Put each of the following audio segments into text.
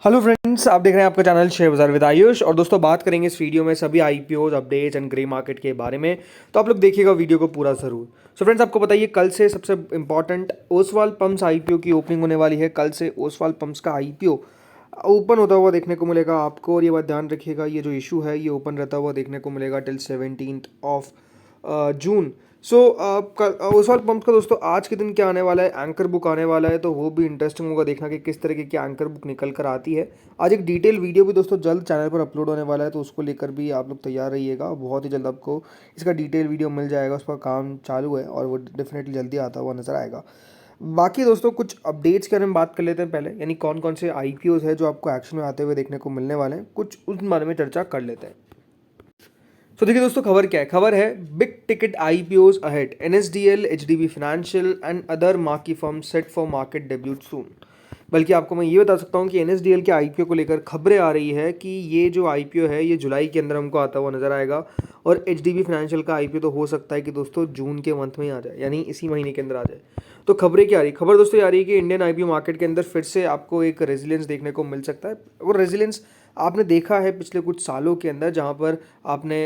Hello friends, आप देख रहे हैं आपका चैनल शेयर बाजार विद आयुष। और दोस्तों, बात करेंगे इस वीडियो में सभी IPOs updates and grey market के बारे में। तो आप लोग देखिएगा वीडियो को पूरा ज़रूर। सो फ्रेंड्स, आपको बताइए कल से सबसे इंपॉर्टेंट ओसवाल पंप्स आईपीओ की ओपनिंग होने वाली है। कल से ओसवाल पंप्स का आईपीओ ओपन होता हुआ देखने को मिलेगा आपको। और ये बात ध्यान रखिएगा, ये जो इशू है ये ओपन रहता हुआ देखने को मिलेगा till 17th of June. So Oswal pump का दोस्तों आज के दिन क्या आने वाला है, एंकर बुक आने वाला है। तो वो भी इंटरेस्टिंग होगा देखना कि किस तरीके की एंकर बुक निकल कर आती है। आज एक डिटेल वीडियो भी दोस्तों जल्द चैनल पर अपलोड होने वाला है, तो उसको लेकर भी आप लोग तैयार रहिएगा। बहुत ही जल्द आपको इसका डिटेल वीडियो मिल जाएगा, उस पर काम चालू है और वो डेफिनेटली जल्दी आता हुआ नजर आएगा। बाकी दोस्तों कुछ अपडेट्स के बारे में बात कर लेते हैं पहले, यानी कौन कौन से आईपीओज है जो आपको एक्शन में आते हुए देखने को मिलने वाले हैं, कुछ उस बारे में चर्चा कर लेते हैं। तो देखिए दोस्तों, खबर क्या है। खबर है big ticket IPOs ahead, NSDL, HDB financial and other marquee firm set for market debut soon. बल्कि आपको मैं ये बता सकता हूँ कि एनएसडीएल के आईपीओ को लेकर खबरें आ रही है कि ये जो आईपीओ है ये जुलाई के अंदर हमको आता हुआ नजर आएगा। और एचडीबी फाइनेंशियल का आईपीओ तो हो सकता है कि दोस्तों जून के मंथ में ही आ जाए, यानी इसी महीने के अंदर आ जाए। तो खबरें क्या आ रही, खबर दोस्तों ये आ रही है कि इंडियन आईपीओ मार्केट के अंदर फिर से आपको एक रेजिलियंस देखने को मिल सकता है। और रेजिलियंस आपने देखा है पिछले कुछ सालों के अंदर, जहाँ पर आपने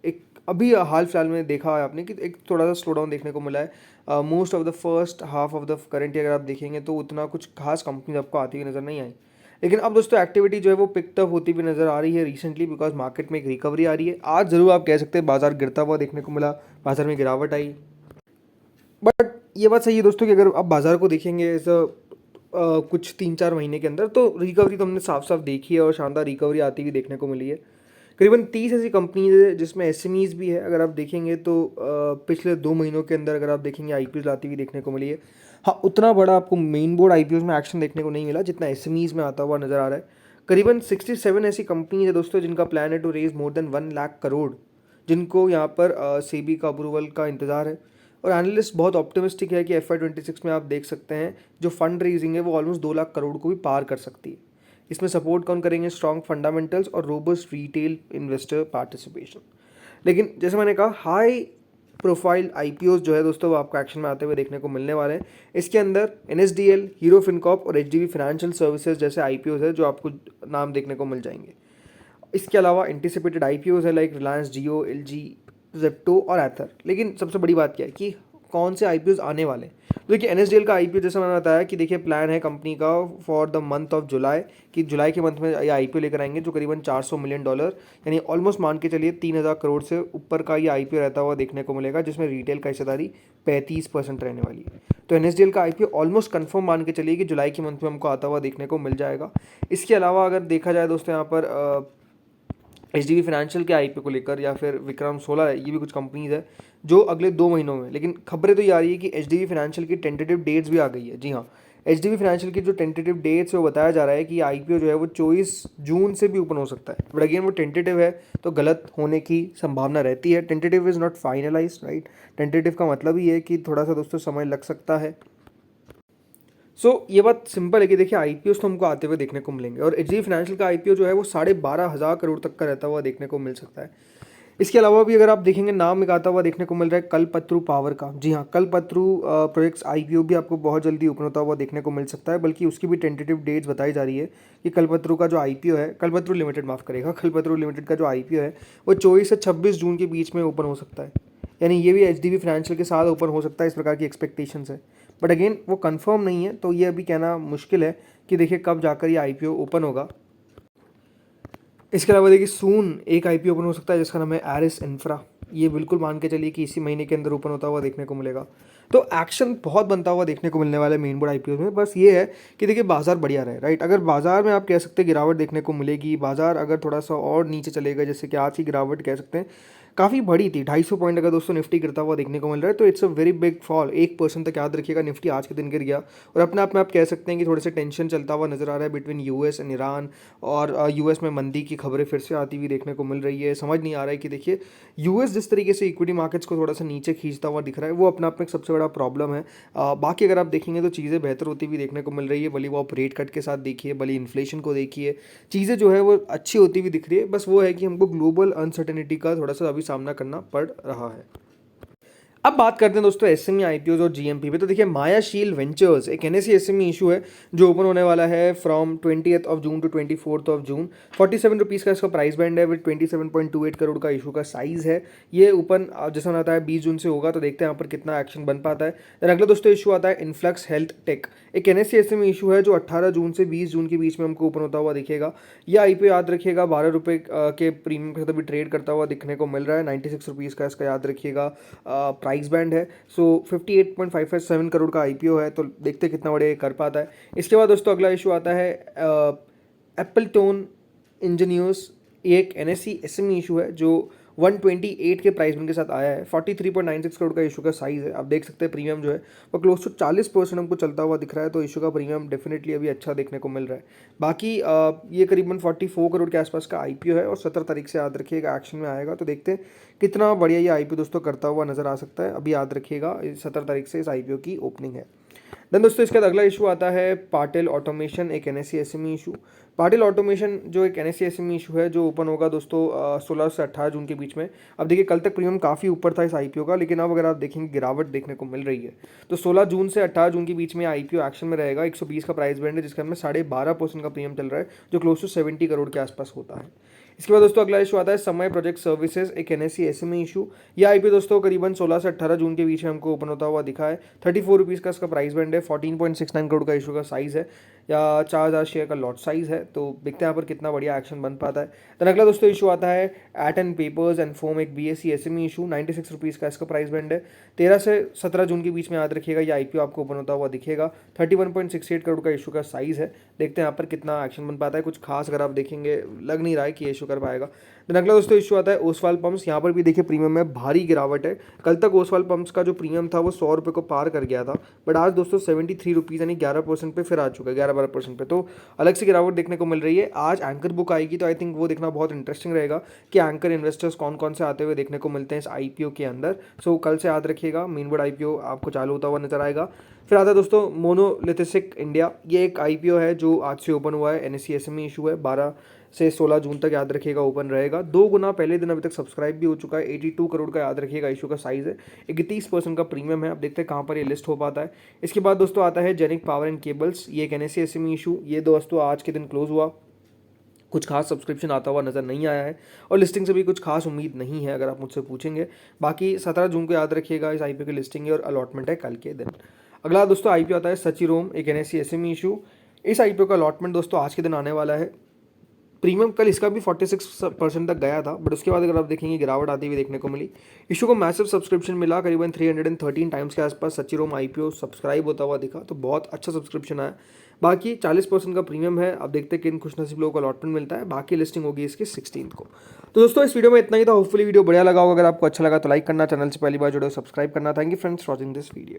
एक अभी हाल फिलहाल में देखा है आपने कि एक थोड़ा सा स्लो डाउन देखने को मिला है। Most of the first half of the current year अगर आप देखेंगे तो उतना कुछ खास कंपनीज आपको आती हुई नज़र नहीं आई। लेकिन अब दोस्तों एक्टिविटी जो है वो पिकअप होती हुई नज़र आ रही है रिसेंटली, बिकॉज मार्केट में एक रिकवरी आ रही है। आज ज़रूर आप कह सकते हैं बाजार गिरता हुआ देखने को मिला, बाजार में गिरावट आई। बट ये बात सही है दोस्तों कि अगर आप बाजार को देखेंगे ऐसा कुछ 3-4 महीने के अंदर, तो रिकवरी तो हमने साफ साफ देखी है और शानदार रिकवरी आती हुई देखने को मिली है। करीबन 30 ऐसी कंपनीज है जिसमें एसएमईज भी है। अगर आप देखेंगे तो पिछले 2 महीनों के अंदर अगर आप देखेंगे आईपीओ लाती हुई देखने को मिली है। हाँ, उतना बड़ा आपको मेन बोर्ड आईपीओ में एक्शन देखने को नहीं मिला जितना एसएमईज में आता हुआ नजर आ रहा है। करीबन 67 ऐसी कंपनीज है दोस्तों जिनका प्लान है to raise more than 1 lakh crore, जिनको यहाँ पर सेबी का अप्रूवल का इंतजार है। और एनालिस्ट बहुत ऑप्टिमिस्टिक है कि FY26 में आप देख सकते हैं जो फंड रेजिंग है वो ऑलमोस्ट 2 लाख करोड़ को भी पार कर सकती है। इसमें सपोर्ट कौन करेंगे, स्ट्रॉन्ग फंडामेंटल्स और रोबस्ट रिटेल इन्वेस्टर पार्टिसिपेशन। लेकिन जैसे मैंने कहा, हाई प्रोफाइल आईपीओज जो है दोस्तों वो आपको एक्शन में आते हुए देखने को मिलने वाले हैं। इसके अंदर एनएसडीएल, हीरो फिनकॉर्प और एचडीबी फाइनेंशियल सर्विसेज जैसे आईपीओज है जो आपको नाम देखने को मिल जाएंगे। इसके अलावा एंटिसिपेटेड आईपीओज है लाइक रिलायंस जियो, एलजी, जेप्टो और एथर। लेकिन सबसे बड़ी बात क्या है कि कौन से आईपीओज आने वाले हैं। तो देखिए एनएसडीएल का आईपीओ जैसे मैंने बताया कि देखिए प्लान है कंपनी का for the month of July, कि जुलाई के मंथ में ये आईपीओ लेकर आएंगे जो करीबन $400 मिलियन, यानी ऑलमोस्ट मान के चलिए 3000 करोड़ से ऊपर का ये आईपीओ रहता हुआ देखने को मिलेगा, जिसमें रिटेल का हिस्सेदारी 35% रहने वाली है। तो एनएसडीएल का आईपीओ ऑलमोस्ट कंफर्म मान के चलिए कि जुलाई के मंथ में हमको आता हुआ देखने को मिल जाएगा। इसके अलावा अगर देखा जाए दोस्तों यहाँ पर एचडीबी फाइनेंशियल के आईपीओ को लेकर या फिर विक्रम 16 है, ये भी कुछ कंपनीज है जो अगले 2 महीनों में। लेकिन खबरें तो ये आ रही है कि एचडीबी फाइनेंशियल की टेंटेटिव डेट्स भी आ गई है। जी हाँ, एचडीबी फाइनेंशियल की जो टेंटेटिव डेट्स है वो बताया जा रहा है कि आईपीओ जो है वो 24 जून से भी ओपन हो सकता है। बट अगेन वो टेंटेटिव है तो गलत होने की संभावना रहती है। Tentative is not finalised, right. Tentative का मतलब ही है कि थोड़ा सा दोस्तों समय लग सकता है। ये बात सिंपल है कि देखिए आईपीओ तो हमको आते हुए देखने को मिलेंगे। और एचडीबी फाइनेंशियल का आईपीओ जो है वो 12,500 करोड़ तक का रहता हुआ देखने को मिल सकता है। इसके अलावा भी अगर आप देखेंगे नाम एक आता हुआ देखने को मिल रहा है कल्पतरू पावर का। जी हाँ, कल्पतरू प्रोजेक्ट्स आईपीओ भी आपको बहुत जल्दी ओपन होता हुआ देखने को मिल सकता है, बल्कि उसकी भी टेंटेटिव डेट्स बताई जा रही है कि कल्पतरू का जो आईपीओ है, कल्पतरू लिमिटेड माफ़ करेगा, कल्पतरू लिमिटेड का जो आईपीओ है वो 24 से 26 जून के बीच में ओपन हो सकता है। यानी ये भी एचडीबी फाइनेंशियल के साथ ओपन हो सकता है, इस प्रकार की एक्सपेक्टेशंस है। बट अगेन वो कंफर्म नहीं है, तो ये अभी कहना मुश्किल है कि देखिए कब जाकर ये आईपीओ ओपन होगा। इसके अलावा देखिए सून एक आईपीओ ओपन हो सकता है जिसका नाम है एरिस इंफ्रा। ये बिल्कुल मान के चलिए कि इसी महीने के अंदर ओपन होता हुआ देखने को मिलेगा। तो एक्शन बहुत बनता हुआ देखने को मिलने वाला है मेन बोर्ड आईपीओ में। बस ये है कि देखिए बाजार बढ़िया रहे, राइट। अगर बाजार में आप कह सकते हैं गिरावट देखने को मिलेगी, बाजार अगर थोड़ा सा और नीचे चलेगा, जैसे कि आज की गिरावट कह सकते हैं काफ़ी बड़ी थी, 250 पॉइंट अगर दोस्तों निफ्टी गिरता हुआ देखने को मिल रहा है, तो it's a very big fall. 1% तक याद रखिएगा निफ्टी आज के दिन गिर गया। और अपने आप में आप कह सकते हैं कि थोड़े से टेंशन चलता हुआ नजर आ रहा है बिटवीन यूएस एंड ईरान। और यूएस में मंदी की खबरें फिर से आती हुई देखने को मिल रही है। समझ नहीं आ रहा है कि देखिए यूएस जिस तरीके से इक्विटी मार्केट्स को थोड़ा सा नीचे खींचता हुआ दिख रहा है, वो अपने आप में एक सबसे बड़ा प्रॉब्लम है। बाकी अगर आप देखेंगे तो चीज़ें बेहतर होती हुई देखने को मिल रही है, भले वो आप रेट कट के साथ देखिए, भले इन्फ्लेशन को देखिए, चीज़ें जो है वो अच्छी होती हुई दिख रही है। बस वो है कि हमको ग्लोबल अनसर्टेनिटी का थोड़ा सा अभी सामना करना पड़ रहा है। अब बात करते हैं दोस्तों एसएमई आईपीओज और जीएमपी पे। तो देखिए मायाशील वेंचर्स एक एनएससी एसएमई इशू है जो ओपन होने वाला है from 20th of June to 24th of June. 47 rupees का इसका प्राइस बैंड है विद 27.28 करोड़ का इशू का साइज़ है। ये ओपन जैसा आता है 20 जून से होगा, तो देखते हैं यहाँ पर कितना एक्शन बन पाता है। देन अगला दोस्तों इशू आता है इन्फ्लक्स हेल्थ टेक, एक एनएससी एसएमई इशू है जो 18 जून से 20 जून के बीच में हमको ओपन होता हुआ दिखेगा। यह आईपीओ याद रखिएगा 12 रुपये के प्रीमियम के साथ अभी ट्रेड करता हुआ दिखने को मिल रहा है। 96 रुपीज़ का इसका याद रखिएगा प्राइस बैंड है। सो 58.557 करोड़ का आईपीओ है, तो देखते कितना बड़े कर पाता है। इसके बाद दोस्तों अगला इशू आता है एप्पलटोन इंजीनियर्स, एक एनएससी एसएमई इशू है जो 128 के प्राइस के साथ आया है। 43.96 करोड़ का इशू का साइज़ है। आप देख सकते हैं प्रीमियम जो है वो क्लोज टू 40% हमको चलता हुआ दिख रहा है, तो इशू का प्रीमियम डेफिनेटली अभी अच्छा देखने को मिल रहा है। बाकी ये करीबन 44 करोड़ के आसपास का आईपीओ है और 17 तारीख से याद रखिएगा एक्शन में आएगा, तो देखते हैं कितना बढ़िया ये आईपीओ दोस्तों करता हुआ नजर आ सकता है। अभी याद रखिएगा 17 तारीख से इस आईपीओ की ओपनिंग है। देन दोस्तों इसके बाद अगला इशू आता है पाटिल ऑटोमेशन, एक NSC SME issue. Patil automation जो एक एनएससी एसएमई इशू है जो ओपन होगा दोस्तों 16 से 18 जून के बीच में। अब देखिए कल तक प्रीमियम काफ़ी ऊपर था इस आईपीओ का, लेकिन अब अगर आप देखेंगे गिरावट देखने को मिल रही है। तो 16 जून से 18 जून के बीच में आईपीओ एक्शन में रहेगा। 120 का प्राइस बैंड है जिसके अंदर 12.5% का प्रीमियम चल रहा है जो क्लोज टू 70 करोड़ के आसपास होता है। इसके बाद दोस्तों अगला इशू आता है समय प्रोजेक्ट सर्विसेज, एक एनएससी एसएमई इशू। यह आईपीओ दोस्तों करीबन 16 से 18 जून के बीच में हमको ओपन होता हुआ दिखा है। 34 रुपीज़ का इसका प्राइस बैंड है। 14.69 करोड़ का इशू का साइज़ है या 4000 शेयर का लॉट साइज़ है, तो देखते हैं यहाँ पर कितना बढ़िया एक्शन बन पाता है। देन अगला दोस्तों इशू आता है at and papers and foam, एक बीएससी एसएमई इशू। 96 रुपीज़ का इसका प्राइस बैंड है। 13 से 17 जून के बीच में याद रखिएगा ये आईपीओ आपको ओपन होता हुआ दिखेगा। 31.68 करोड़ का इशू का साइज़ है। देखते हैं यहाँ पर कितना एक्शन बन पाता है। कुछ खास अगर आप देखेंगे लग नहीं रहा है कि ये इशू कर पाएगा। देन अगला दोस्तों इशू आता है ओसवाल पंप्स। यहाँ पर भी देखिए प्रीमियम में भारी गिरावट है। कल तक ओसवाल पंप्स का जो प्रीमियम था वो 100 रुपये को पार कर गया था, बट आज दोस्तों 73 रुपीज़ यानी 11% पे फिर आ चुका है, 11-12% पे, तो अलग से गिरावट देखने को मिल रही है। आज एंकर बुक आएगी तो आई थिंक वो देखना बहुत इंटरेस्टिंग रहेगा कि एंकर इन्वेस्टर्स कौन कौन से आते हुए देखने को मिलते हैं इस आईपीओ के अंदर। सो कल से याद रखिएगा मेनबोर्ड आईपीओ आपको चालू होता हुआ नजर आएगा। फिर आता है दोस्तों मोनोलिथिक इंडिया, ये एक आईपीओ है जो आज से ओपन हुआ है। एनएससी एसएमई इशू है, 12 से 16 जून तक याद रखिएगा ओपन रहेगा। 2 गुना पहले दिन अभी तक सब्सक्राइब भी हो चुका है। 82 करोड़ का याद रखिएगा इशू का साइज़ है। 31% का प्रीमियम है। अब देखते हैं कहाँ पर ये लिस्ट हो पाता है। इसके बाद दोस्तों आता है जेनिक पावर एंड केबल्स, ये एक एनएससी एसएमई इशू। ये दोस्तों आज के दिन क्लोज हुआ। कुछ खास सब्सक्रिप्शन आता हुआ नज़र नहीं आया है और लिस्टिंग से भी कुछ खास उम्मीद नहीं है अगर आप मुझसे पूछेंगे। बाकी 17 जून को याद रखिएगा इस आईपीओ की लिस्टिंग है और अलॉटमेंट है कल के दिन। अगला दोस्तों आईपीओ आता है सचिरोम, एक एनएससी एसएमई इशू। इस आईपीओ का अलॉटमेंट दोस्तों आज के दिन आने वाला है। प्रीमियम कल इसका भी 46% तक गया था, बट उसके बाद अगर आप देखेंगे गिरावट आती हुई देखने को मिली। इशू को मैसिव सब्सक्रिप्शन मिला, करीबन 313 टाइम्स के आसपास सचिरोम आईपीओ सब्सक्राइब होता हुआ दिखा, तो बहुत अच्छा सब्सक्रिप्शन आया। बाकी 40% का प्रीमियम है। अब देखते हैं किन खुशनसीब लोगों को अलॉटमेंट मिलता है। बाकी लिस्टिंग होगी इसकी 16 को। तो दोस्तों इस वीडियो में इतना ही था। होपफुली वीडियो बढ़िया लगा होगा। अगर आपको अच्छा लगा तो लाइक करना, चैनल से पहली बार जुड़े हो सब्सक्राइब करना। Thank you friends for watching this video.